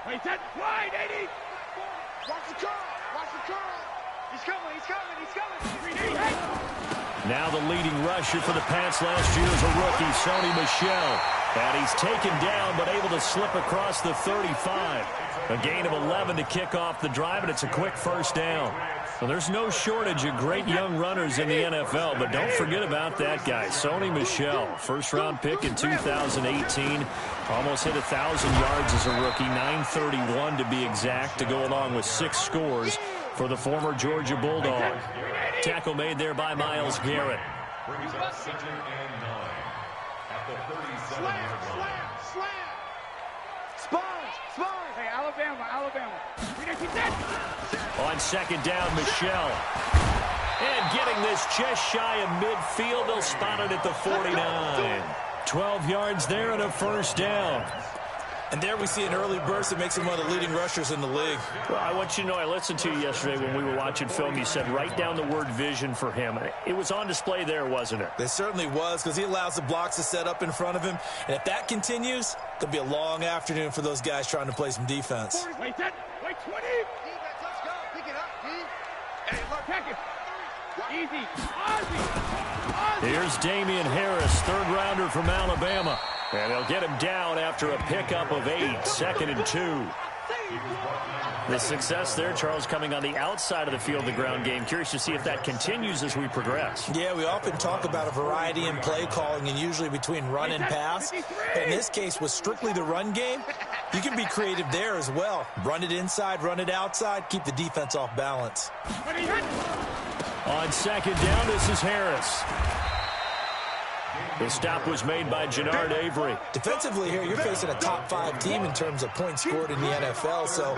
Wait, that wide, 80. Watch the curl. Watch the curl. He's coming. He's coming. He's coming. Now the leading rusher for the Pats last year is a rookie, Sony Michel. And he's taken down but able to slip across the 35. A gain of 11 to kick off the drive, and it's a quick first down. Well, there's no shortage of great young runners in the NFL, but don't forget about that guy, Sony Michel. First-round pick in 2018. Almost hit 1,000 yards as a rookie, 931 to be exact, to go along with 6 scores for the former Georgia Bulldog. Tackle made there by Myles Garrett. Slam, slam, slam. Sponge. Hey, Alabama. On second down, Michel. And getting this just shy of midfield, they'll spot it at the 49. 12 yards there and a first down. And there we see an early burst that makes him one of the leading rushers in the league. Well, I want you to know, I listened to you yesterday when we were watching film. You said write down the word vision for him. It was on display there, wasn't it? It certainly was, because he allows the blocks to set up in front of him. And if that continues, it'll be a long afternoon for those guys trying to play some defense. Wait, 20. Let's go. Pick it up, D. Hey, look, check it. Easy. Ozzy. Here's Damian Harris, third-rounder from Alabama. And they'll get him down after a pickup of 8, 2nd and 2. The success there, Charles, coming on the outside of the field, the ground game. Curious to see if that continues as we progress. Yeah, we often talk about a variety in play calling, and usually between run and pass. But in this case, with strictly the run game, you can be creative there as well. Run it inside, run it outside, keep the defense off balance. On second down, this is Harris. The stop was made by Jannard Avery. Defensively here, you're facing a top-5 team in terms of points scored in the NFL. So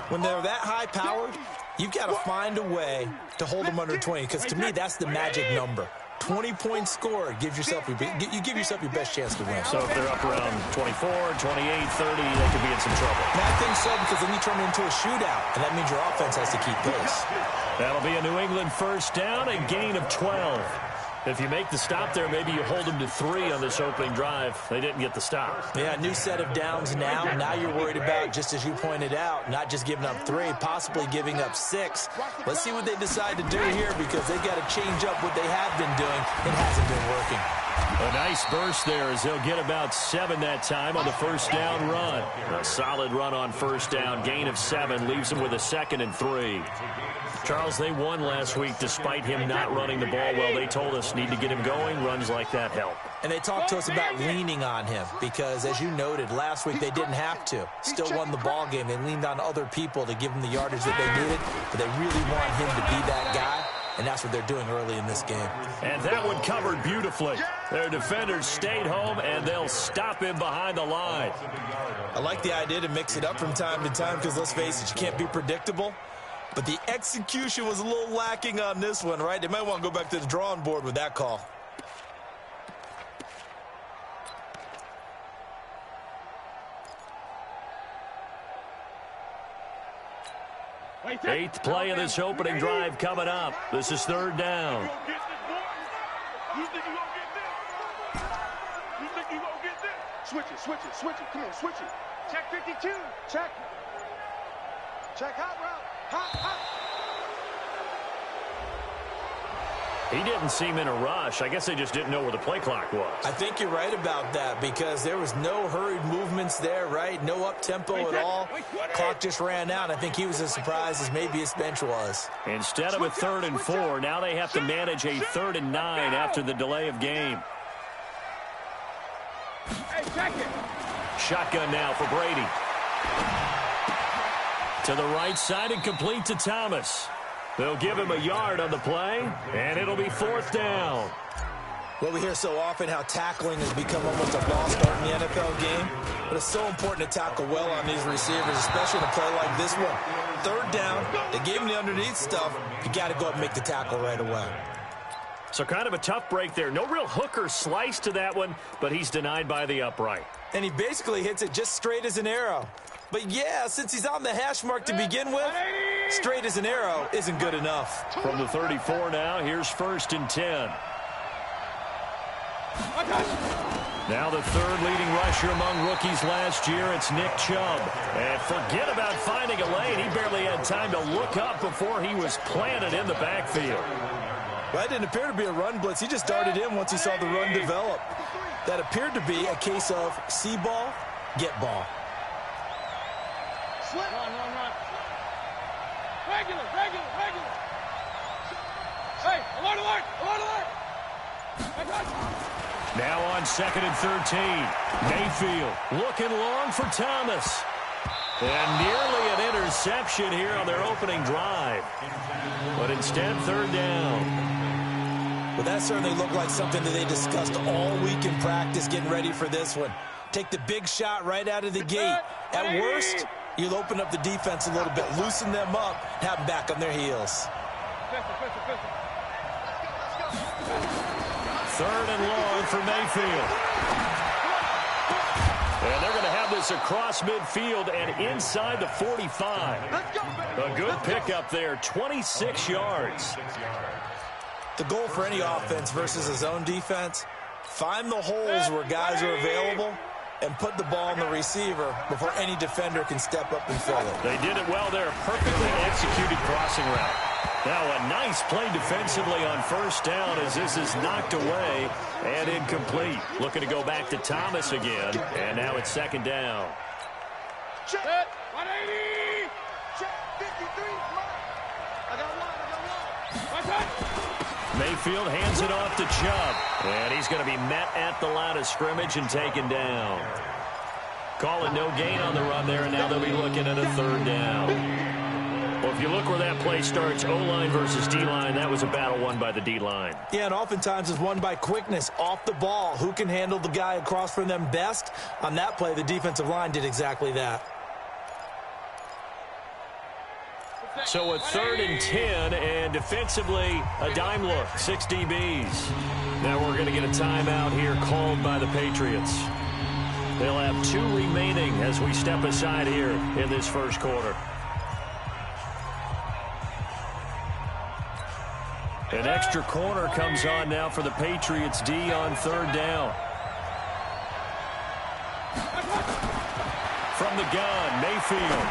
when they're that high-powered, you've got to find a way to hold them under 20. Because to me, that's the magic number. 20 points scored, you give yourself your best chance to win. So if they're up around 24, 28, 30, they could be in some trouble. And I think so, because then you turn it into a shootout, and that means your offense has to keep pace. That'll be a New England first down, a gain of 12. If you make the stop there, maybe you hold them to 3 on this opening drive. They didn't get the stop. Yeah, new set of downs now. Now you're worried about, just as you pointed out, not just giving up 3, possibly giving up 6. Let's see what they decide to do here, because they've got to change up what they have been doing. It hasn't been working. A nice burst there as they'll get about 7 that time on the first down run. A solid run on first down. Gain of 7 leaves them with a 2nd and 3. Charles, they won last week despite him not running the ball well. They told us need to get him going. Runs like that help. And they talked to us about leaning on him because, as you noted, last week they didn't have to. Still won the ball game. They leaned on other people to give them the yardage that they needed, but they really want him to be that guy, and that's what they're doing early in this game. And that one covered beautifully. Their defenders stayed home, and they'll stop him behind the line. I like the idea to mix it up from time to time because, let's face it, you can't be predictable. But the execution was a little lacking on this one, right? They might want to go back to the drawing board with that call. Eighth play of this opening drive coming up. This is third down. You think you gonna get this? You think you gonna get this? Switch it. Come on, switch it. Check 52. Check hot route. Hot. He didn't seem in a rush. I guess they just didn't know where the play clock was. I think you're right about that because there was no hurried movements there, right? No up-tempo at all. Clock just ran out. I think he was as surprised as maybe his bench was. Instead of a 3rd and 4, now they have to manage a 3rd and 9 after the delay of game. Hey, check it. Shotgun now for Brady. To the right side and complete to Thomas. They'll give him a yard on the play, and it'll be 4th down. Well, we hear so often how tackling has become almost a lost art in the NFL game, but it's so important to tackle well on these receivers, especially in a play like this one. 3rd down, they gave him the underneath stuff. You got to go up and make the tackle right away. So kind of a tough break there. No real hook or slice to that one, but he's denied by the upright. And he basically hits it just straight as an arrow. But yeah, since he's on the hash mark to begin with, straight as an arrow isn't good enough. From the 34 now, here's 1st and 10. Now the third leading rusher among rookies last year, it's Nick Chubb. And forget about finding a lane. He barely had time to look up before he was planted in the backfield. Well, that didn't appear to be a run blitz. He just darted in once he saw the run develop. That appeared to be a case of see ball, get ball. Slip. Run. Regular. Hey, alert. Now on 2nd and 13. Mayfield looking long for Thomas. And nearly an interception here on their opening drive. But instead, 3rd down. Well, that certainly looked like something that they discussed all week in practice getting ready for this one. Take the big shot right out of the gate. At worst, you'll open up the defense a little bit, loosen them up, have them back on their heels. 3rd and long for Mayfield. And they're going to have this across midfield and inside the 45. A good pickup there, 26 yards. The goal for any offense versus a zone defense, find the holes where guys are available and put the ball on the receiver before any defender can step up and fill it. They did it well there. Perfectly executed crossing route. Now a nice play defensively on 1st down as this is knocked away and incomplete. Looking to go back to Thomas again. And now it's 2nd down. Check. 180. Check. 53. I got one. Mayfield hands it off to Chubb. And he's going to be met at the line of scrimmage and taken down. Calling no gain on the run there, and now they'll be looking at a 3rd down. Well, if you look where that play starts, O-line versus D-line, that was a battle won by the D-line. Yeah, and oftentimes it's won by quickness off the ball. Who can handle the guy across from them best? On that play, the defensive line did exactly that. So a 3rd and 10, and defensively, a dime look, 6 DBs. Now we're going to get a timeout here called by the Patriots. They'll have 2 remaining as we step aside here in this 1st quarter. An extra corner comes on now for the Patriots D on 3rd down. From the gun, Mayfield.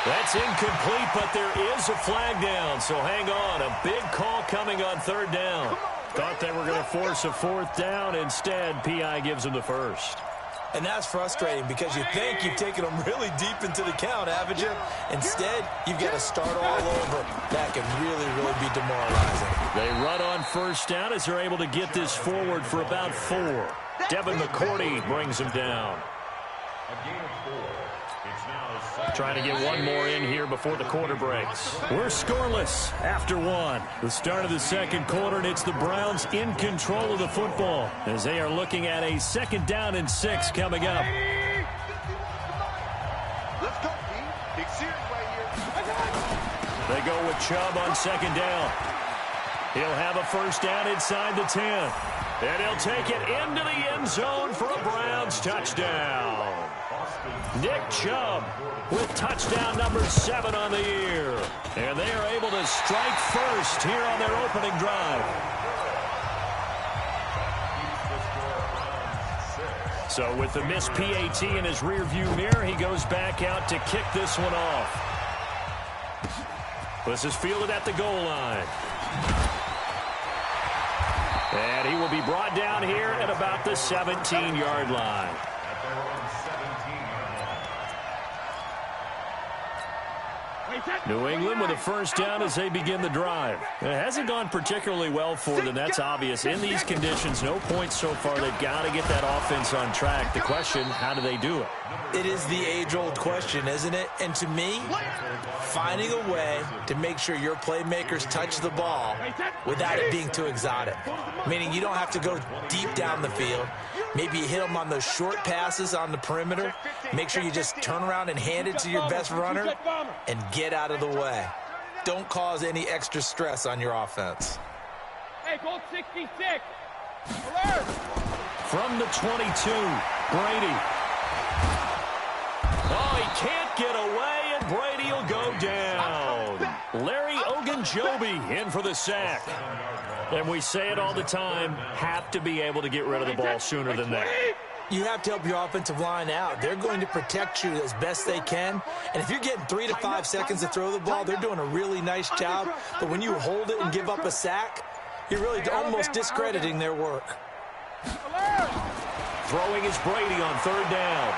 That's incomplete, but there is a flag down, so hang on. A big call coming on 3rd down. Thought they were going to force a 4th down. Instead, P.I. gives them the 1st. And that's frustrating because you think you've taken them really deep into the count, haven't you? Instead, you've got to start all over. That can really, really be demoralizing. They run on 1st down as they're able to get this forward for about 4. Devin McCourty brings them down. Trying to get one more in here before the quarter breaks. We're scoreless after 1. The start of the 2nd quarter, and it's the Browns in control of the football as they are looking at a 2nd down and 6 coming up. Let's go, team. Big series right here. They go with Chubb on 2nd down. He'll have a 1st down inside the 10. And he'll take it into the end zone for a Browns touchdown. Nick Chubb with touchdown number 7 on the year. And they are able to strike first here on their opening drive. So with the missed PAT in his rearview mirror, he goes back out to kick this one off. This is fielded at the goal line. And he will be brought down here at about the 17-yard line. New England with a 1st down as they begin the drive. It hasn't gone particularly well for them. That's obvious. In these conditions, no points so far. They've got to get that offense on track. The question, how do they do it? It is the age-old question, isn't it? And to me, finding a way to make sure your playmakers touch the ball without it being too exotic. Meaning you don't have to go deep down the field. Maybe you hit them on those short passes on the perimeter. Make sure you just turn around and hand it to your best runner and get out of the way. Don't cause any extra stress on your offense. Hey, goal 66. Alert. From the 22, Brady. Oh, he can't get away, and Brady will go down. Larry Ogunjobi Ogunjobi in for the sack. And we say it all the time, have to be able to get rid of the ball sooner than that. You have to help your offensive line out. They're going to protect you as best they can. And if you're getting 3 to 5 seconds to throw the ball, they're doing a really nice job. But when you hold it and give up a sack, you're really almost discrediting their work. Throwing is Brady on 3rd down.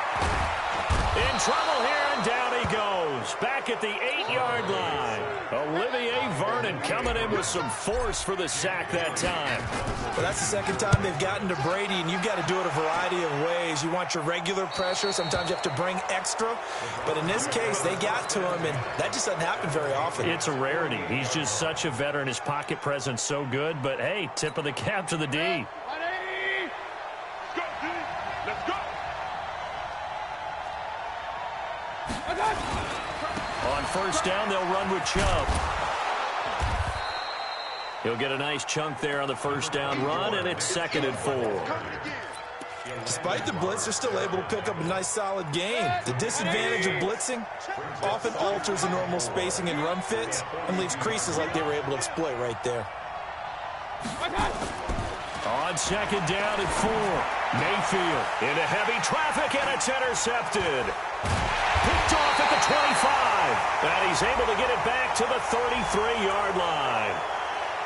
In trouble here, and down he goes. Back at the 8-yard line. Olivier Vernon coming in with some force for the sack that time. Well, that's the second time they've gotten to Brady, and you've got to do it a variety of ways. You want your regular pressure. Sometimes you have to bring extra. But in this case, they got to him, and that just doesn't happen very often. It's a rarity. He's just such a veteran. His pocket presence so good. But, hey, tip of the cap to the D. On 1st down, they'll run with Chubb. He'll get a nice chunk there on the 1st down run, and it's 2nd and 4. Despite the blitz, they're still able to pick up a nice, solid gain. The disadvantage of blitzing often alters the normal spacing and run fits and leaves creases like they were able to exploit right there. On 2nd down and 4, Mayfield into heavy traffic, and it's intercepted. Picked off at the 25, and he's able to get it back to the 33-yard line.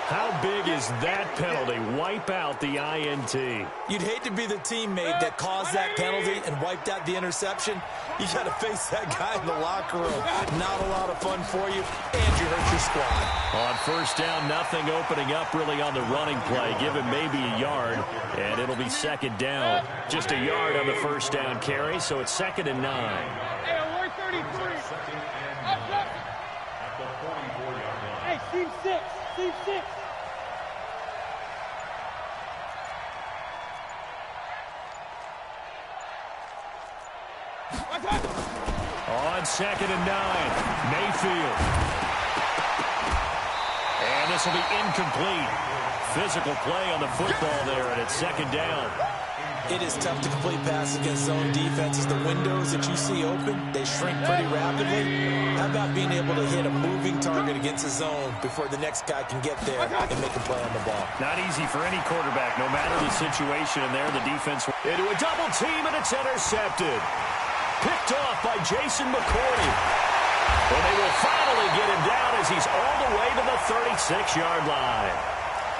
How big is that penalty? Wipe out the INT. You'd hate to be the teammate that caused that penalty and wiped out the interception. You got to face that guy in the locker room. Not a lot of fun for you, and you hurt your squad. On 1st down, nothing opening up really on the running play. Give him maybe a yard, and it'll be 2nd down. Just a yard on the 1st down carry, so it's 2nd and 9. Hey, alert 33. Up. Hey, team 6. Team 6. On 2nd and 9, Mayfield. And this will be incomplete. Physical play on the football there, and it's 2nd down. It is tough to complete passes against zone defenses. The windows that you see open, they shrink pretty rapidly. How about being able to hit a moving target against a zone before the next guy can get there and make a play on the ball? Not easy for any quarterback, no matter the situation. And there, the defense into a double team, and it's intercepted. Picked off by Jason McCourty. And they will finally get him down as he's all the way to the 36-yard line.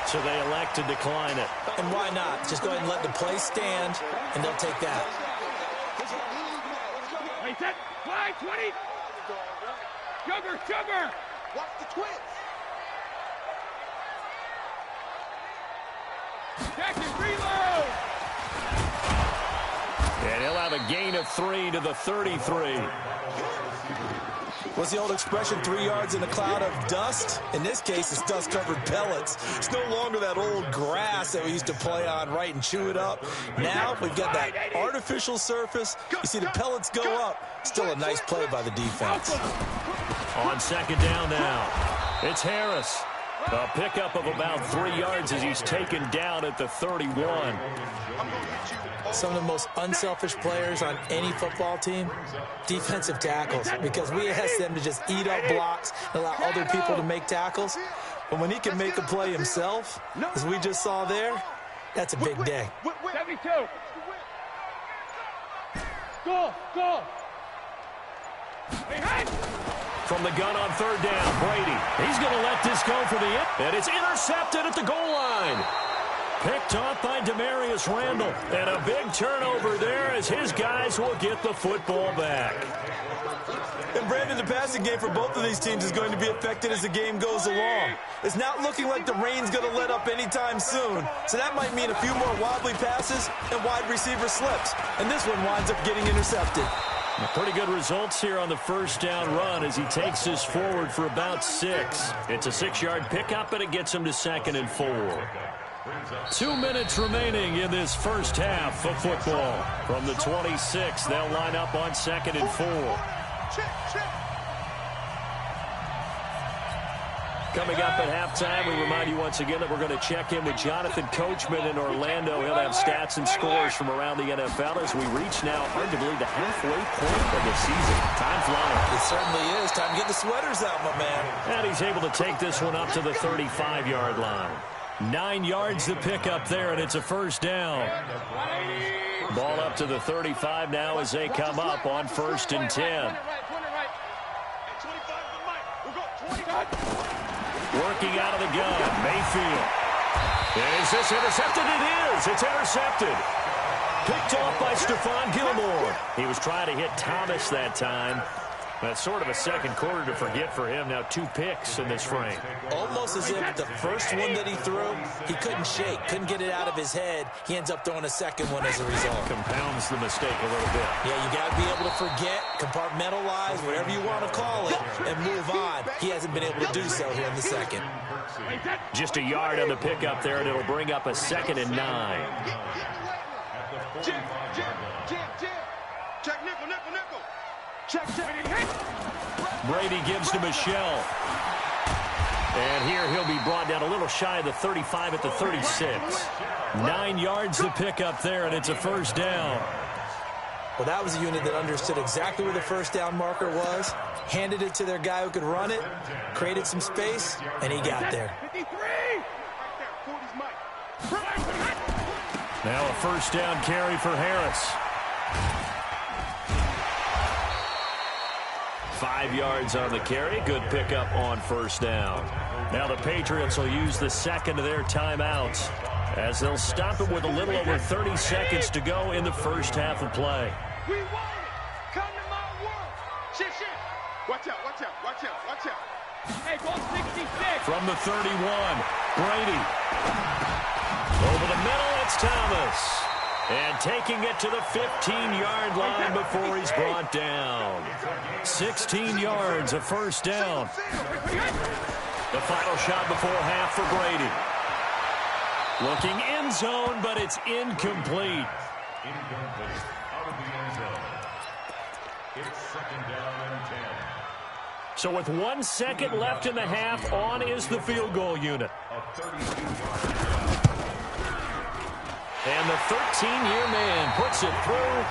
So they elect to decline it. And why not? Just go ahead and let the play stand, and they'll take that. Hey, set. Fly, 20. Sugar. Watch the twins. Jackson, reload. And he'll have a gain of 3 to the 33. What's the old expression, 3 yards in a cloud of dust? In this case, it's dust-covered pellets. It's no longer that old grass that we used to play on, right, and chew it up. Now we've got that artificial surface. You see the pellets go up. Still a nice play by the defense. On 2nd down now, it's Harris. A pickup of about 3 yards as he's taken down at the 31. Some of the most unselfish players on any football team, defensive tackles, because we ask them to just eat up blocks and allow other people to make tackles. But when he can make a play himself, as we just saw there, that's a big day. 72. Go. From the gun on 3rd down, Brady. He's going to let this go for the end. And it's intercepted at the goal line. Picked off by Demarius Randall. And a big turnover there as his guys will get the football back. And Brandon, the passing game for both of these teams is going to be affected as the game goes along. It's not looking like the rain's going to let up anytime soon. So that might mean a few more wobbly passes and wide receiver slips. And this one winds up getting intercepted. Pretty good results here on the 1st down run as he takes this forward for about 6. It's a 6-yard pickup, and it gets him to 2nd and 4. 2 minutes remaining in this first half of football. From the 26, they'll line up on 2nd and 4. Coming up at halftime, we remind you once again that we're going to check in with Jonathan Coachman in Orlando. He'll have stats and scores from around the NFL as we reach now, hard to believe, the halfway point of the season. Time flying. It certainly is. Time to get the sweaters out, my man. And he's able to take this one up to the 35-yard line. 9 yards to pick up there, and it's a first down. Ball up to the 35 now as they come up on 1st and 10. Working out of the gun, Mayfield. Is this intercepted? It is. It's intercepted. Picked off by Stephon Gilmore. He was trying to hit Thomas that time. That's sort of a second quarter to forget for him. Now 2 picks in this frame. Almost as if the first one that he threw, he couldn't shake, couldn't get it out of his head. He ends up throwing a second one as a result. Compounds the mistake a little bit. Yeah, you got to be able to forget, compartmentalize, whatever you want to call it, and move on. He hasn't been able to do so here in the second. Just a yard on the pickup there, and it'll bring up a 2nd and 9. Check nickel. Check. Brady gives to Michelle. And here he'll be brought down a little shy of the 35 at the 36. 9 yards to pick up there, and it's a first down. Well, that was a unit that understood exactly where the first down marker was, handed it to their guy who could run it, created some space, and he got there. Now a first down carry for Harris. 5 yards on the carry. Good pickup on first down. Now the Patriots will use the second of their timeouts as they'll stop it with a little over 30 seconds to go in the first half of play. We want it. Come to my world. Shit. Watch out. Hey, ball 66. From the 31, Brady. Over the middle, it's Thomas. And taking it to the 15-yard line before he's brought down. 16 yards, a first down. The final shot before half for Brady. Looking end zone, but it's incomplete. Out of the end zone. It's 2nd down and 10. So with 1 second left in the half, on is the field goal unit. And the 13-year man puts it through.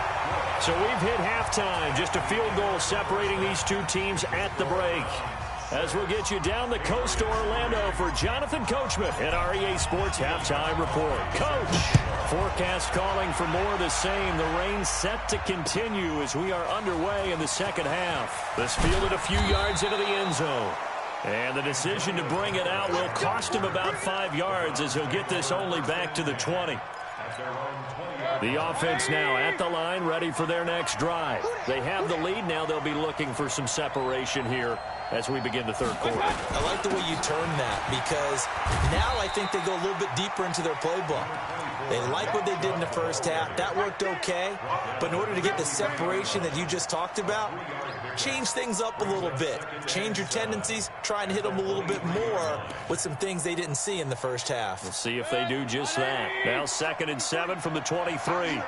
So we've hit halftime. Just a field goal separating these two teams at the break. As we'll get you down the coast to Orlando for Jonathan Coachman at our EA Sports Halftime Report. Coach, forecast calling for more of the same. The rain set to continue as we are underway in the second half. This fielded a few yards into the end zone. And the decision to bring it out will cost him about 5 yards as he'll get this only back to the 20. The offense now at the line, ready for their next drive. They have the lead. Now they'll be looking for some separation here as we begin the third quarter. I like the way you turn that because now I think they go a little bit deeper into their playbook. They like what they did in the first half. That worked okay. But in order to get the separation that you just talked about, change things up a little bit. Change your tendencies. Try and hit them a little bit more with some things they didn't see in the first half. We'll see if they do just that. Now 2nd and 7 from the 23.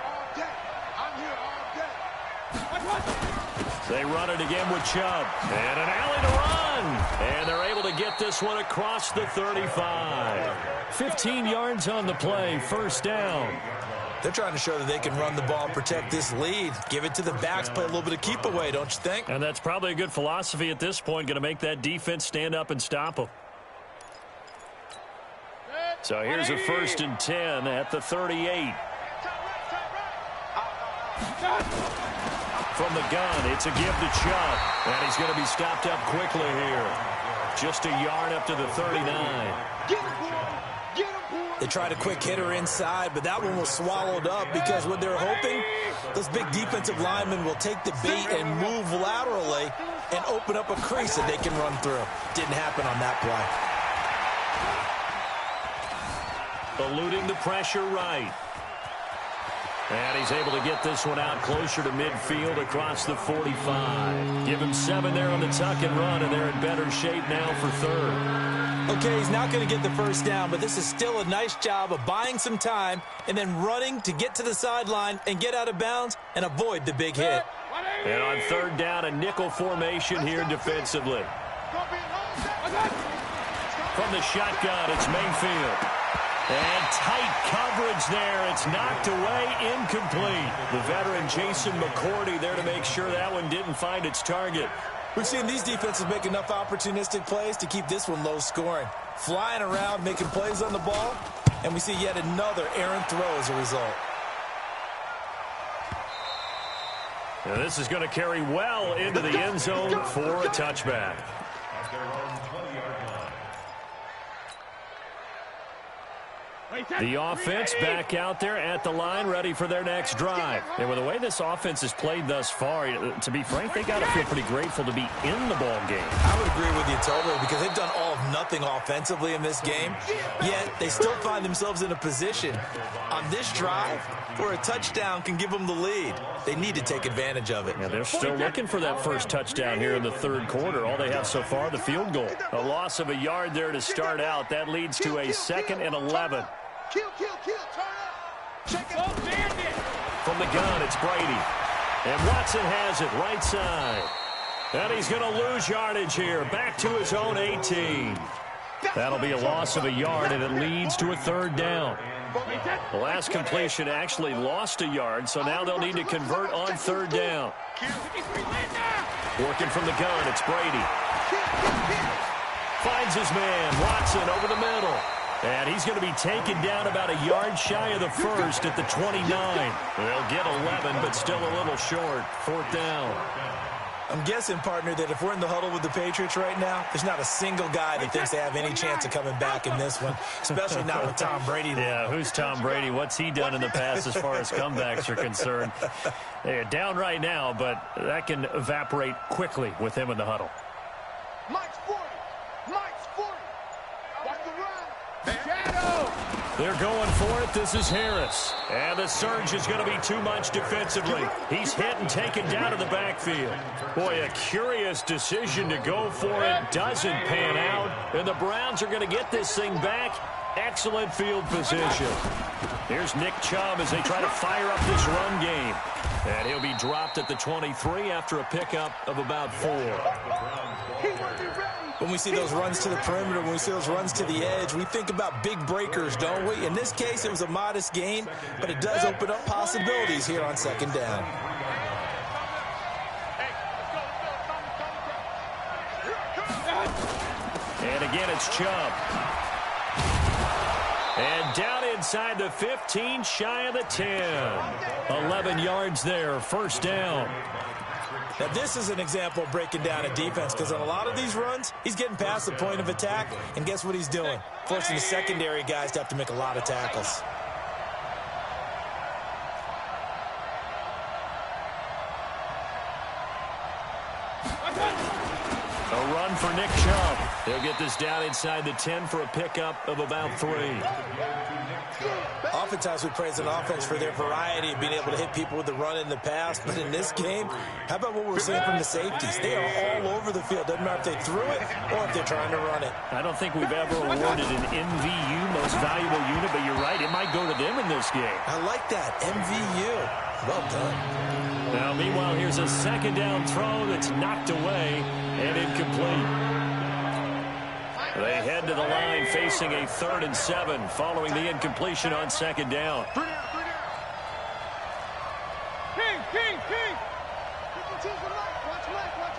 They run it again with Chubb. And an alley to run. And they're able to get this one across the 35. 15 yards on the play, first down. They're trying to show that they can run the ball and protect this lead. Give it to the backs, play a little bit of keep away, don't you think? And that's probably a good philosophy at this point, going to make that defense stand up and stop them. So here's a 1st and 10 at the 38. From the gun, it's a give to Chubb. And he's going to be stopped up quickly here. Just a yard up to the 39. They tried a quick hitter inside, but that one was swallowed up because what they're hoping, those big defensive linemen will take the bait and move laterally and open up a crease that they can run through. Didn't happen on that play. Eluding the pressure right. And he's able to get this one out closer to midfield across the 45. Give him 7 there on the tuck and run, and they're in better shape now for third. Okay, he's not going to get the first down, but this is still a nice job of buying some time and then running to get to the sideline and get out of bounds and avoid the big hit. And on 3rd down, a nickel formation here defensively. From the shotgun, it's Mayfield. And tight coverage there. It's knocked away, incomplete. The veteran Jason McCourty there to make sure that one didn't find its target. We've seen these defenses make enough opportunistic plays to keep this one low scoring. Flying around, making plays on the ball, and we see yet another errant throw as a result. Now this is going to carry well into the end zone for a touchback. The offense back out there at the line, ready for their next drive. And with the way this offense has played thus far, to be frank, they got to feel pretty grateful to be in the ball game. I would agree with you totally, because they've done all of nothing offensively in this game, yet they still find themselves in a position on this drive where a touchdown can give them the lead. They need to take advantage of it. Yeah, they're still looking for that first touchdown here in the third quarter. All they have so far, the field goal. A loss of a yard there to start out. That leads to a 2nd and 11. Kill, turn up. Check it. From the gun, it's Brady. And Watson has it right side. And he's going to lose yardage here. Back to his own 18. That'll be a loss of a yard, and it leads to a 3rd down. The last completion actually lost a yard, so now they'll need to convert on 3rd down. Working from the gun, it's Brady. Finds his man, Watson, over the middle. And he's going to be taken down about a yard shy of the first at the 29. They'll get 11, but still a little short. 4th down. I'm guessing, partner, that if we're in the huddle with the Patriots right now, there's not a single guy that thinks they have any chance of coming back in this one, especially not with Tom Brady. Yeah, who's Tom Brady? What's he done in the past as far as comebacks are concerned? They're down right now, but that can evaporate quickly with him in the huddle. Mike's 40. Watch the run. Shadow. They're going for it. This is Harris. And the surge is going to be too much defensively. He's hit and taken down to the backfield. Boy, a curious decision to go for it. Doesn't pan out. And the Browns are going to get this thing back. Excellent field position. Here's Nick Chubb as they try to fire up this run game. And he'll be dropped at the 23 after a pickup of about 4. When we see those runs to the perimeter, when we see those runs to the edge, we think about big breakers, don't we? In this case, it was a modest gain, but it does open up possibilities here on 2nd down. And again, it's Chubb. And down inside the 15, shy of the 10. 11 yards there, 1st down. Now, this is an example of breaking down a defense, because on a lot of these runs, he's getting past the point of attack, and guess what he's doing? Forcing the secondary guys to have to make a lot of tackles. A run for Nick Chubb. They'll get this down inside the 10 for a pickup of about 3. Oftentimes we praise an offense for their variety of being able to hit people with the run in the pass, but in this game, how about what we're seeing from the safeties? They are all over the field. Doesn't matter if they threw it or if they're trying to run it. I don't think we've ever awarded an MVU, most valuable unit, but you're right, it might go to them in this game. I like that, MVU. Well done. Now, meanwhile, here's a 2nd down throw that's knocked away and incomplete. They head to the line facing a 3rd and 7 following the incompletion on 2nd down. King.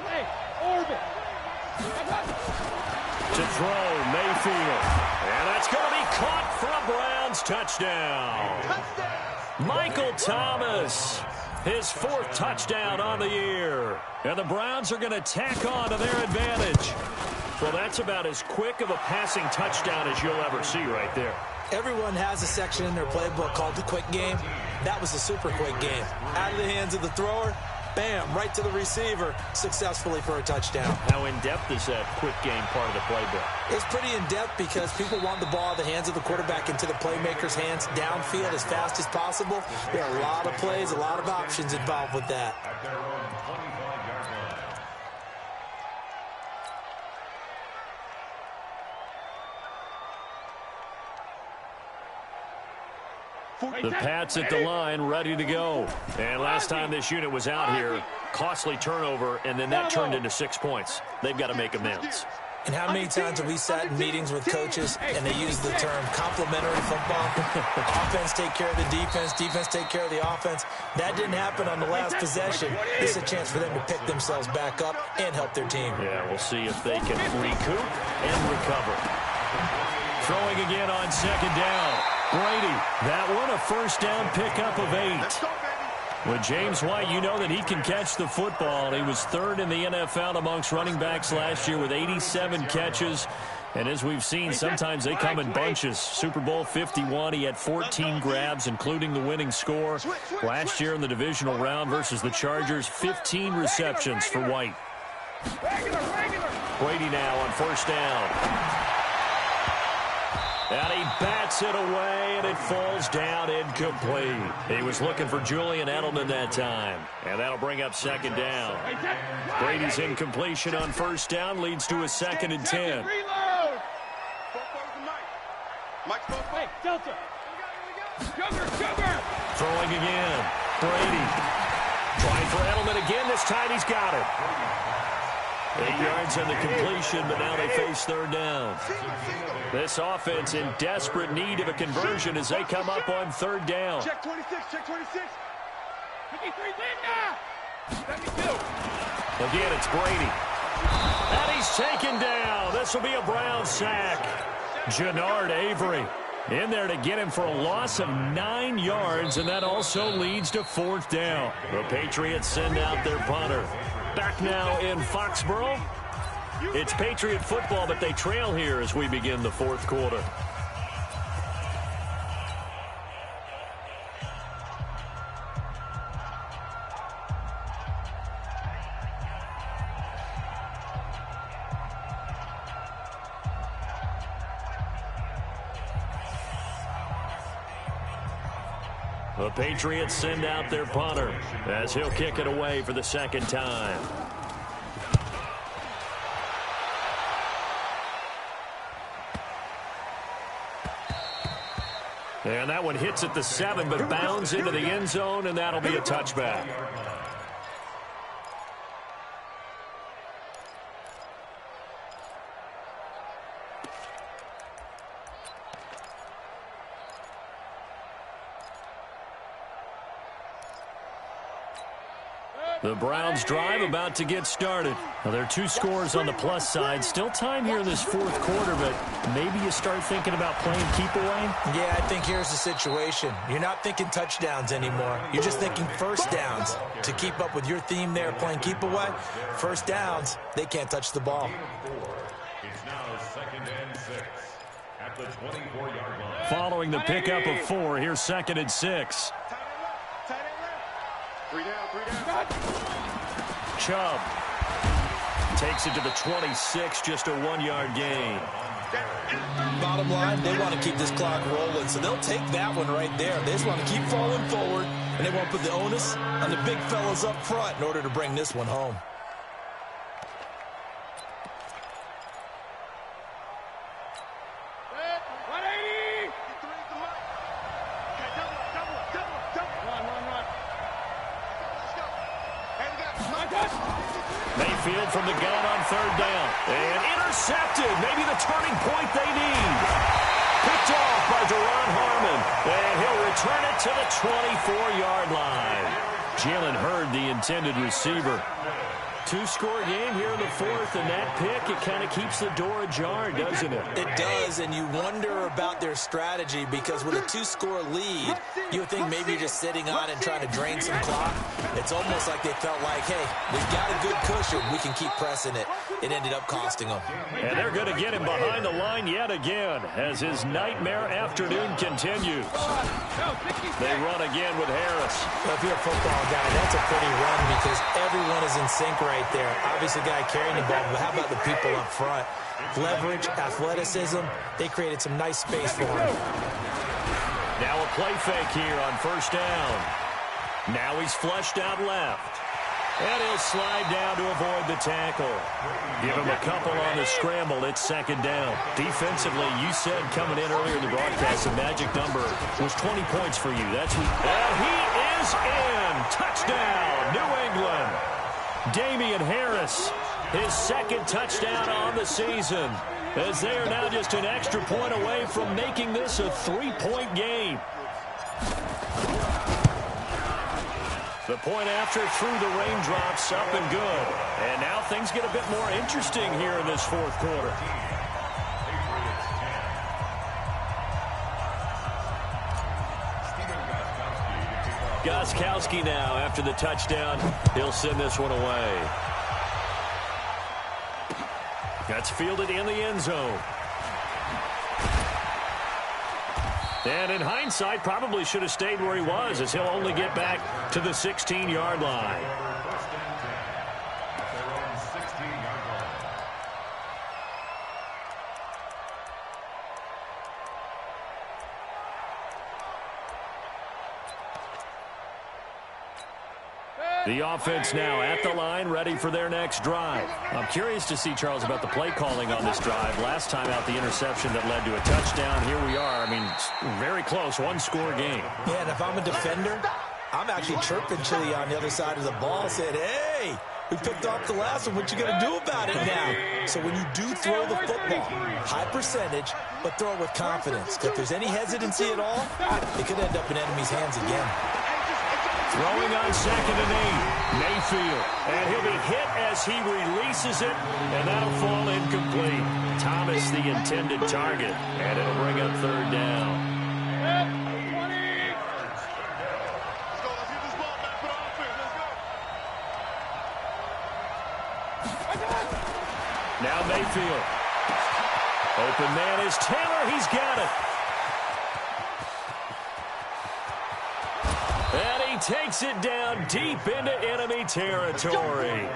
Hey, orbit. To throw, Mayfield. And that's going to be caught for a Browns touchdown. Michael Thomas, his 4th touchdown on the year. And the Browns are going to tack on to their advantage. Well, that's about as quick of a passing touchdown as you'll ever see right there. Everyone has a section in their playbook called the quick game. That was a super quick game. Out of the hands of the thrower, bam, right to the receiver, successfully for a touchdown. How in-depth is that quick game part of the playbook? It's pretty in-depth because people want the ball in the hands of the quarterback into the playmaker's hands downfield as fast as possible. There are a lot of plays, a lot of options involved with that. The Pats at the line, ready to go. And last time this unit was out here, costly turnover, and then that turned into 6 points. They've got to make amends. And how many times have we sat in meetings with coaches and they use the term complementary football? Offense take care of the defense, defense take care of the offense. That didn't happen on the last possession. This is a chance for them to pick themselves back up and help their team. Yeah, we'll see if they can recoup and recover. Throwing again on second down. Brady, that one a first down pickup of 8. With James White, you know that he can catch the football. He was third in the NFL amongst running backs last year with 87 catches. And as we've seen, sometimes they come in bunches. Super Bowl 51, he had 14 grabs, including the winning score. Last year in the divisional round versus the Chargers, 15 receptions for White. Brady now on first down. And he bats it away, and it falls down incomplete. He was looking for Julian Edelman that time. And that'll bring up second down. Brady's incompletion on first down leads to a 2nd and 10. Hey, Delta. Sugar. Throwing again. Brady. Trying for Edelman again. This time he's got it. 8 yards on the completion, but now they face third down. This offense in desperate need of a conversion as they come up on third down. Check 26, check 26. 53, Linda. 72. Again, it's Brady. And he's taken down. This will be a Brown sack. Jannard Avery in there to get him for a loss of 9 yards, and that also leads to fourth down. The Patriots send out their punter. Back now in Foxborough. It's Patriot football, but they trail here as we begin the fourth quarter. The Patriots send out their punter as he'll kick it away for the second time. And that one hits at the 7, but bounds into the end zone, and that'll be a touchback. The Browns drive about to get started. Now, there are 2 scores on the plus side. Still time here in this fourth quarter, but maybe you start thinking about playing keep away? Yeah, I think here's the situation. You're not thinking touchdowns anymore. You're just thinking first downs. To keep up with your theme there, playing keep away, first downs, they can't touch the ball. It's now 2nd and 6 at the 24-yard line. Following the pickup of 4, here's 2nd and 6. Three down. Chubb takes it to the 26, just a 1-yard gain. Bottom line, they want to keep this clock rolling, so they'll take that one right there. They just want to keep falling forward, and they want to put the onus on the big fellas up front in order to bring this one home. Mayfield from the gun on third down. And intercepted. Maybe the turning point they need. Picked off by Deron Harmon. And he'll return it to the 24-yard line. Jalen Hurd, the intended receiver. 2-score game here in the fourth, and that pick, it kind of keeps the door ajar, doesn't it? It does, and you wonder about their strategy because with a 2-score lead, you would think maybe you're just sitting on it and trying to drain some clock. It's almost like they felt like, hey, we've got a good cushion. We can keep pressing it. It ended up costing them. And they're going to get him behind the line yet again as his nightmare afternoon continues. They run again with Harris. Well, if you're a football guy, that's a pretty run because everyone is in sync right there. Obviously, guy carrying the ball, but how about the people up front? Leverage, athleticism, they created some nice space for him. Now a play fake here on first down. Now he's flushed out left. And he'll slide down to avoid the tackle. Give him a couple on the scramble. It's second down. Defensively, you said coming in earlier in the broadcast, the magic number was 20 points for you. That's what, and he is in. Touchdown, New England. Damian Harris his second touchdown on the season, as they are now just an extra point away from making this a 3-point game. The point after through the raindrops, up and good. And now things get a bit more interesting here in this fourth quarter. Gostkowski now after the touchdown. He'll send this one away. That's fielded in the end zone. And in hindsight, probably should have stayed where he was, as he'll only get back to the 16-yard line. The offense now at the line, ready for their next drive. I'm curious to see, Charles, about the play calling on this drive. Last time out, the interception that led to a touchdown. Here we are. I mean, very close, one-score game. Yeah, and if I'm a defender, I'm actually chirping Chili on the other side of the ball, saying, hey, we picked off the last one. What you going to do about it now? So when you do throw the football, high percentage, but throw it with confidence. If there's any hesitancy at all, it could end up in enemy's hands again. Throwing on 2nd and 8, Mayfield. And he'll be hit as he releases it, and that'll fall incomplete. Thomas, the intended target, and it'll bring up 3rd down. Now Mayfield. Open man is Taylor. He's got it. And he takes it down deep into enemy territory.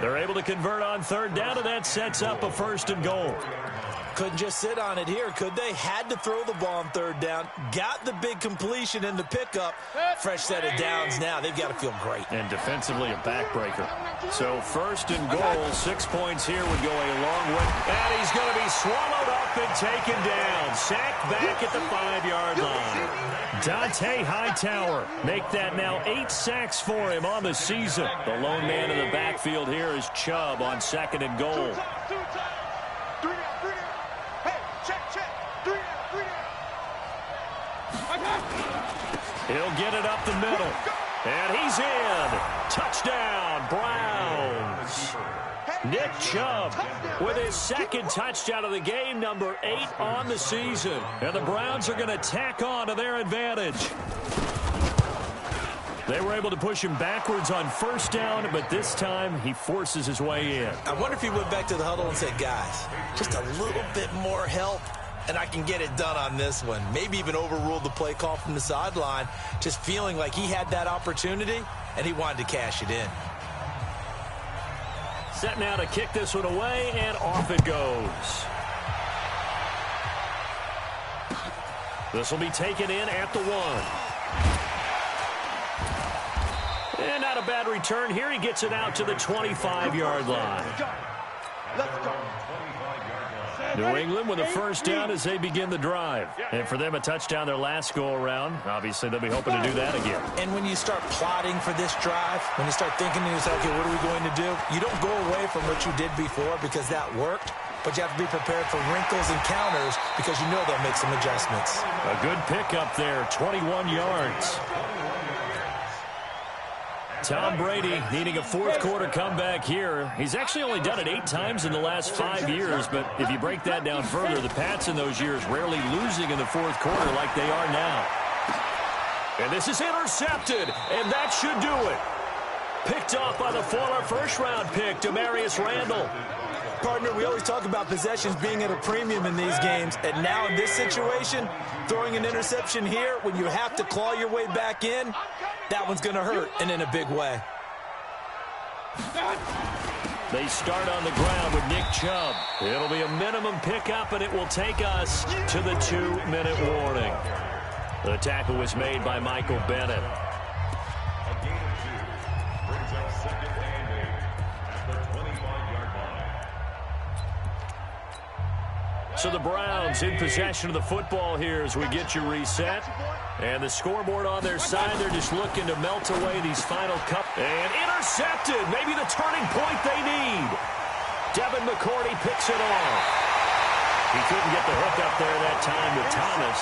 They're able to convert on 3rd down, and that sets up a 1st and goal. Couldn't just sit on it here, could they? Had to throw the ball on 3rd down. Got the big completion in the pickup. Fresh set of downs now. They've got to feel great. And defensively a backbreaker. So 1st and goal, 6 points here would go a long way. And he's going to be swallowed up and taken down. Sacked back at the 5-yard line. Dante Hightower make that now 8 sacks for him on the season. The lone man in the backfield here is Chubb on 2nd and goal. He'll get it up the middle. And he's in. Touchdown, Browns. Nick Chubb with his 2nd touchdown of the game, number 8 on the season. And the Browns are going to tack on to their advantage. They were able to push him backwards on 1st down, but this time he forces his way in. I wonder if he went back to the huddle and said, guys, just a little bit more help, and I can get it done on this one. Maybe even overruled the play call from the sideline, just feeling like he had that opportunity, and he wanted to cash it in. Set now to kick this one away, and off it goes. This will be taken in at the 1. And not a bad return here. He gets it out to the 25-yard line. Let's go. New England with a 1st down as they begin the drive. And for them, a touchdown their last go-around. Obviously, they'll be hoping to do that again. And when you start plotting for this drive, when you start thinking to yourself, okay, what are we going to do? You don't go away from what you did before because that worked, but you have to be prepared for wrinkles and counters because you know they'll make some adjustments. A good pickup there, 21 yards. Tom Brady needing a 4th quarter comeback here. He's actually only done it 8 times in the last 5 years, but if you break that down further, the Pats in those years rarely losing in the 4th quarter like they are now. And this is intercepted, and that should do it. Picked off by the former 1st-round pick, Demarius Randall. Partner, we always talk about possessions being at a premium in these games, and now in this situation, throwing an interception here when you have to claw your way back in, that one's going to hurt, and in a big way. They start on the ground with Nick Chubb. It'll be a minimum pickup, and it will take us to the 2-minute warning. The tackle was made by Michael Bennett. A gain of 2 brings up 2nd and 8 at the 25-yard line. So the Browns in possession of the football here as we get you reset. And the scoreboard on their side, they're just looking to melt away these final couple. And intercepted, maybe the turning point they need. Devin McCourty picks it off. He couldn't get the hook up there that time with Thomas.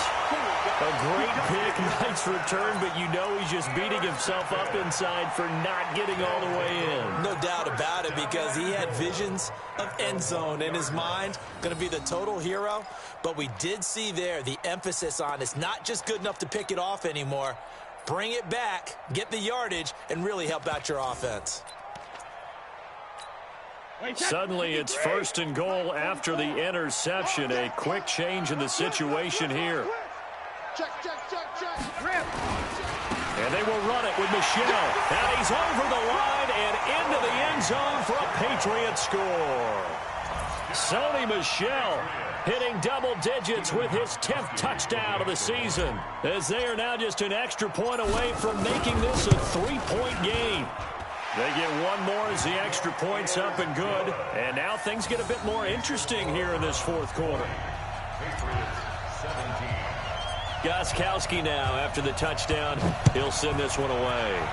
A great pick, nice return, but you know he's just beating himself up inside for not getting all the way in. No doubt about it, because he had visions of end zone in his mind. Going to be the total hero. But we did see there the emphasis on it's not just good enough to pick it off anymore. Bring it back, get the yardage, and really help out your offense. Suddenly it's 1st and goal after the interception. A quick change in the situation here. And they will run it with Michel. And he's over the line and into the end zone for a Patriot score. Sony Michel hitting double digits with his 10th touchdown of the season, as they are now just an extra point away from making this a 3-point game. They get one more as the extra point's up and good. And now things get a bit more interesting here in this 4th quarter. Gostkowski now after the touchdown. He'll send this one away.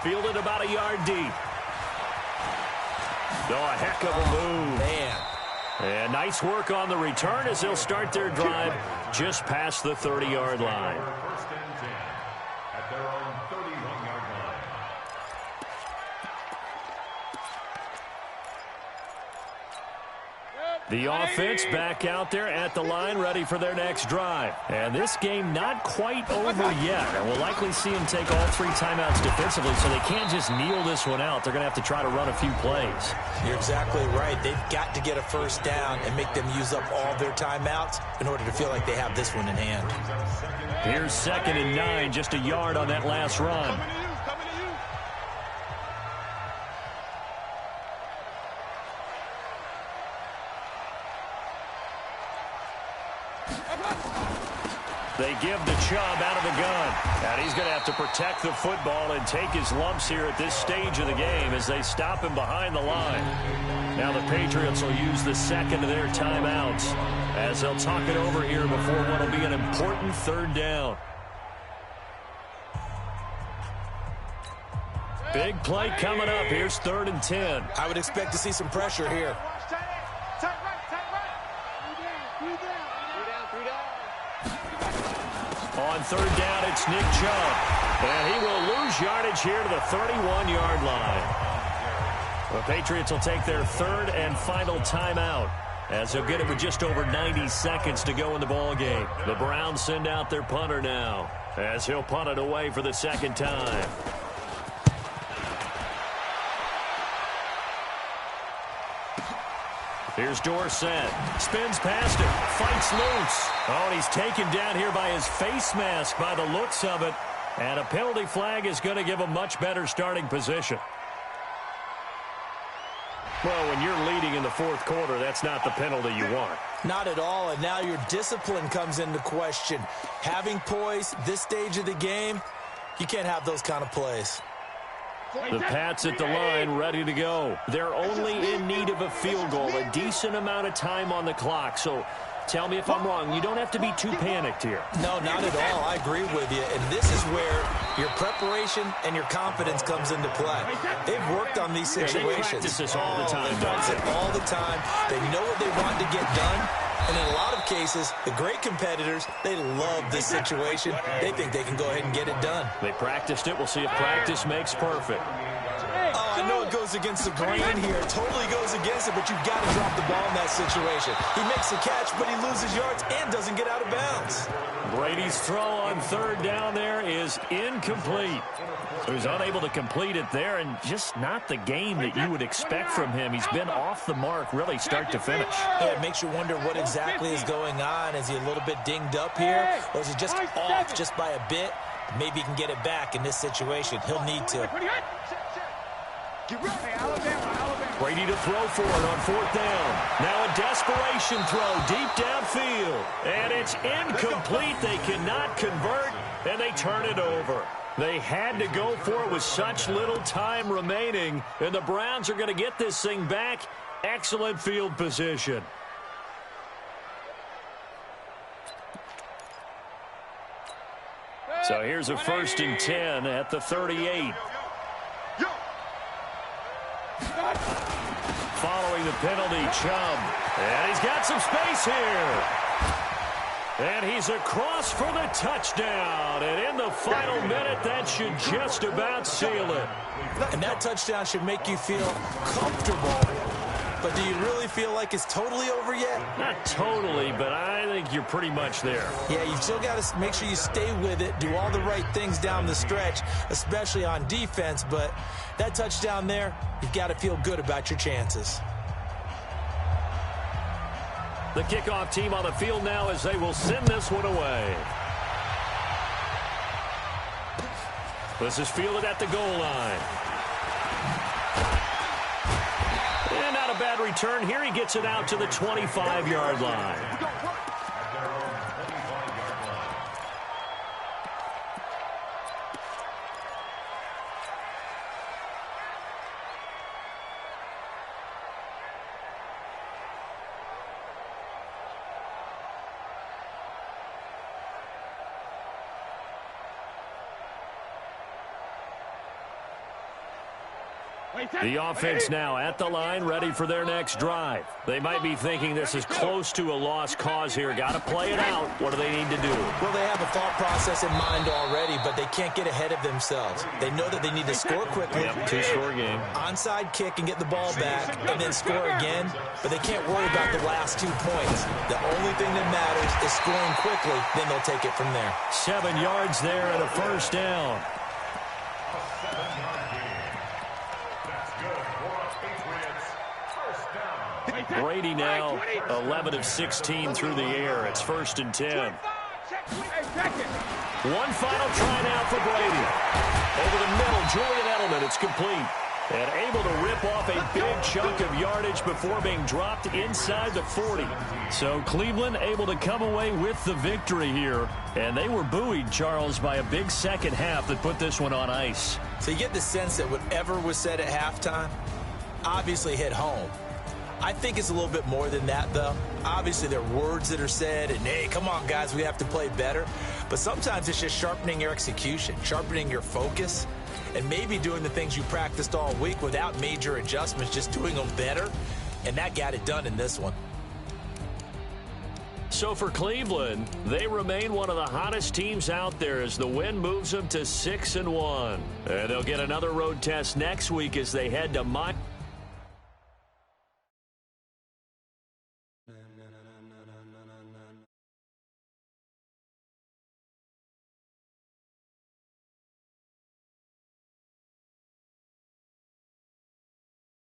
Fielded about a yard deep. Oh, a heck of a move. Man. And nice work on the return as they'll start their drive just past the 30-yard line. The offense back out there at the line, ready for their next drive. And this game not quite over yet. And we'll likely see them take all 3 timeouts defensively, so they can't just kneel this one out. They're going to have to try to run a few plays. You're exactly right. They've got to get a first down and make them use up all their timeouts in order to feel like they have this one in hand. Here's 2nd and 9, just a yard on that last run. They give the Chubb out of the gun. And he's going to have to protect the football and take his lumps here at this stage of the game as they stop him behind the line. Now the Patriots will use the 2nd of their timeouts as they'll talk it over here before what will be an important 3rd down. Big play coming up. Here's 3rd and 10. I would expect to see some pressure here. On 3rd down, it's Nick Chubb. And he will lose yardage here to the 31-yard line. The Patriots will take their 3rd and final timeout, as they'll get it with just over 90 seconds to go in the ballgame. The Browns send out their punter now, as he'll punt it away for the 2nd time. Here's Dorsett. Spins past it. Fights loose. Oh, and he's taken down here by his face mask by the looks of it. And a penalty flag is going to give him much better starting position. Well, when you're leading in the 4th quarter, that's not the penalty you want. Not at all, and now your discipline comes into question. Having poise this stage of the game, you can't have those kind of plays. The Pats at the line, ready to go. They're only in need of a field goal, a decent amount of time on the clock. So tell me if I'm wrong. You don't have to be too panicked here. No, not at all. I agree with you. And this is where your preparation and your confidence comes into play. They've worked on these situations. They practice this all the time. They practice it all the time. They know what they want to get done. And in a lot of cases, the great competitors, they love this situation. They think they can go ahead and get it done. They practiced it. We'll see if practice makes perfect. Oh, I know it goes against the grain here. It totally goes against it, but you've got to drop the ball in that situation. He makes the catch, but he loses yards and doesn't get out of bounds. Brady's throw on 3rd down there is incomplete. So he's unable to complete it there, and just not the game that you would expect from him. He's been off the mark really start to finish. Yeah, it makes you wonder what exactly is going on. Is he a little bit dinged up here, or is he just off just by a bit? Maybe he can get it back in this situation. He'll need to. Brady to throw for it on 4th down. Now a desperation throw deep downfield. And it's incomplete. They cannot convert, and they turn it over. They had to go for it with such little time remaining, and the Browns are going to get this thing back. Excellent field position. So here's a 1st and 10 at the 38. Following the penalty, Chubb. And he's got some space here. And he's across for the touchdown. And in the final minute, that should just about seal it. And that touchdown should make you feel comfortable. But do you really feel like it's totally over yet? Not totally, but I think you're pretty much there. Yeah, you've still got to make sure you stay with it, do all the right things down the stretch, especially on defense. But that touchdown there, you've got to feel good about your chances. The kickoff team on the field now as they will send this one away. This is fielded at the goal line. And not a bad return here. He gets it out to the 25-yard line. The offense now at the line, ready for their next drive. They might be thinking this is close to a lost cause here. Got to play it out. What do they need to do? Well, they have a thought process in mind already, but they can't get ahead of themselves. They know that they need to score quickly. Yep, two-score game. Onside kick and get the ball back, and then score again. But they can't worry about the last 2 points. The only thing that matters is scoring quickly. Then they'll take it from there. 7 yards there and a first down. Brady now 11 of 16 through the air. It's 1st and 10. One final try now for Brady. Over the middle, Julian Edelman. It's complete. And able to rip off a big chunk of yardage before being dropped inside the 40. So Cleveland able to come away with the victory here. And they were buoyed, Charles, by a big second half that put this one on ice. So you get the sense that whatever was said at halftime obviously hit home. I think it's a little bit more than that, though. Obviously, there are words that are said, and, hey, come on, guys, we have to play better. But sometimes it's just sharpening your execution, sharpening your focus, and maybe doing the things you practiced all week without major adjustments, just doing them better. And that got it done in this one. So for Cleveland, they remain one of the hottest teams out there as the win moves them to 6-1. And they'll get another road test next week as they head to